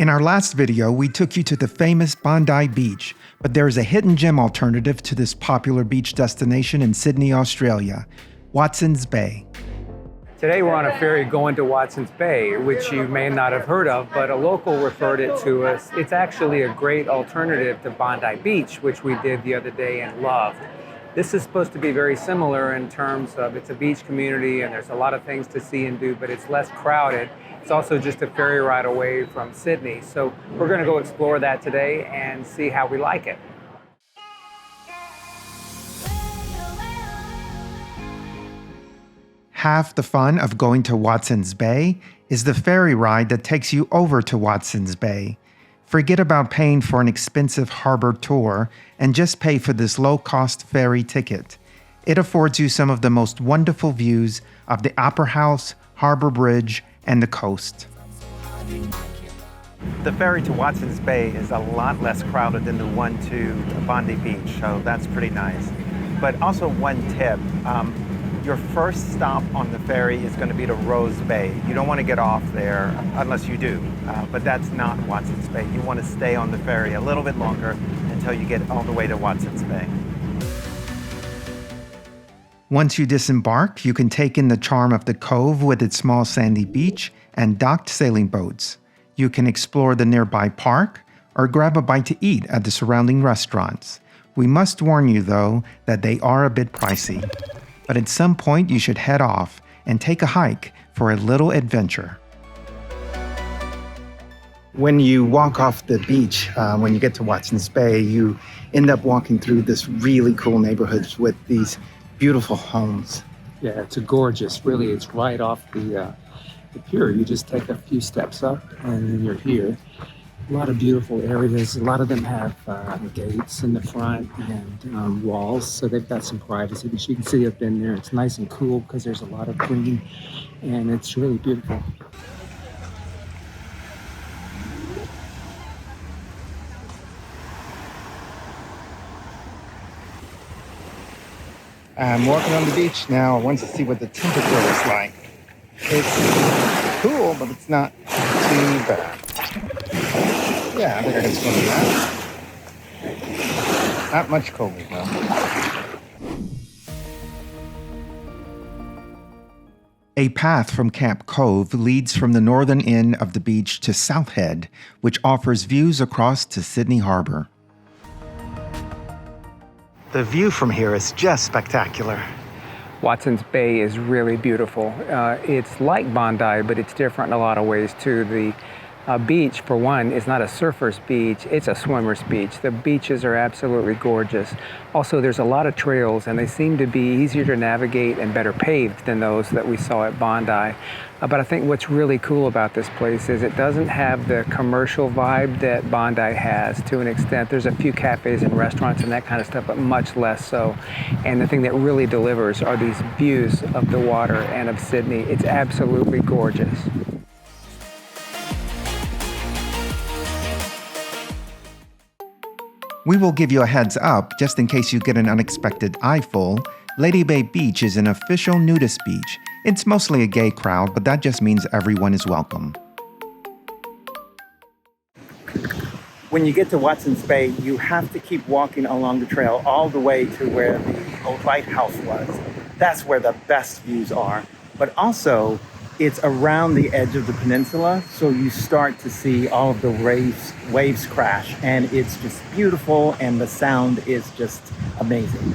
In our last video, we took you to the famous Bondi Beach, but there is a hidden gem alternative to this popular beach destination in Sydney, Australia, Watson's Bay. Today we're on a ferry going to Watson's Bay, which you may not have heard of, but a local referred it to us. It's actually a great alternative to Bondi Beach, which we did the other day and loved. This is supposed to be very similar in terms of it's a beach community and there's a lot of things to see and do, but it's less crowded. It's also just a ferry ride away from Sydney. So we're going to go explore that today and see how we like it. Half the fun of going to Watson's Bay is the ferry ride that takes you over to Watson's Bay. Forget about paying for an expensive harbor tour and just pay for this low-cost ferry ticket. It affords you some of the most wonderful views of the Opera House, Harbor Bridge, and the coast. The ferry to Watson's Bay is a lot less crowded than the one to Bondi Beach, so that's pretty nice. But also one tip, your first stop on the ferry is going to be to Rose Bay. You don't want to get off there unless you do, but that's not Watson's Bay. You want to stay on the ferry a little bit longer until you get all the way to Watson's Bay. Once you disembark, you can take in the charm of the cove with its small sandy beach and docked sailing boats. You can explore the nearby park or grab a bite to eat at the surrounding restaurants. We must warn you, though, that they are a bit pricey. But at some point, you should head off and take a hike for a little adventure. When you walk off the beach, when you get to Watson's Bay, you end up walking through this really cool neighborhoods with these beautiful homes. Yeah, it's gorgeous. Really, it's right off the pier. You just take a few steps up and then you're here. A lot of beautiful areas. A lot of them have gates in the front and walls, so they've got some privacy. But you can see up in there, it's nice and cool because there's a lot of green, and it's really beautiful. I'm walking on the beach now. I want to see what the temperature is like. It's cool, but it's not too bad. Yeah, I think I can swim in that. Not much colder, though. A path from Camp Cove leads from the northern end of the beach to South Head, which offers views across to Sydney Harbor. The view from here is just spectacular. Watson's Bay is really beautiful. It's like Bondi, but it's different in a lot of ways too. The beach, for one, is not a surfer's beach, it's a swimmer's beach. The beaches are absolutely gorgeous. Also, there's a lot of trails, and they seem to be easier to navigate and better paved than those that we saw at Bondi. But I think what's really cool about this place is it doesn't have the commercial vibe that Bondi has to an extent. There's a few cafes and restaurants and that kind of stuff, but much less so. And the thing that really delivers are these views of the water and of Sydney. It's absolutely gorgeous. We will give you a heads up just in case you get an unexpected eyeful. Lady Bay Beach is an official nudist beach. It's mostly a gay crowd, but that just means everyone is welcome. When you get to Watson's Bay, you have to keep walking along the trail all the way to where the old lighthouse was. That's where the best views are. But also, it's around the edge of the peninsula, so you start to see all of the waves crash, and it's just beautiful, and the sound is just amazing.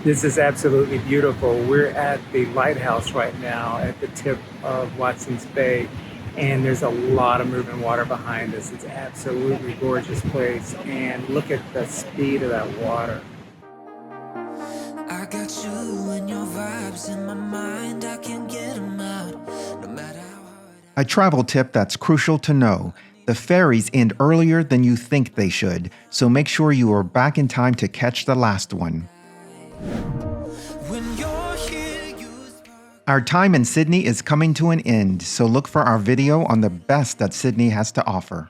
This is absolutely beautiful. We're at the lighthouse right now at the tip of Watson's Bay, and there's a lot of moving water behind us. It's absolutely gorgeous place, and look at the speed of that water. I got you and your vibes in my mind. I can't get them out, no matter how hard. A travel tip that's crucial to know. The ferries end earlier than you think they should, so make sure you are back in time to catch the last one. Our time in Sydney is coming to an end, so look for our video on the best that Sydney has to offer.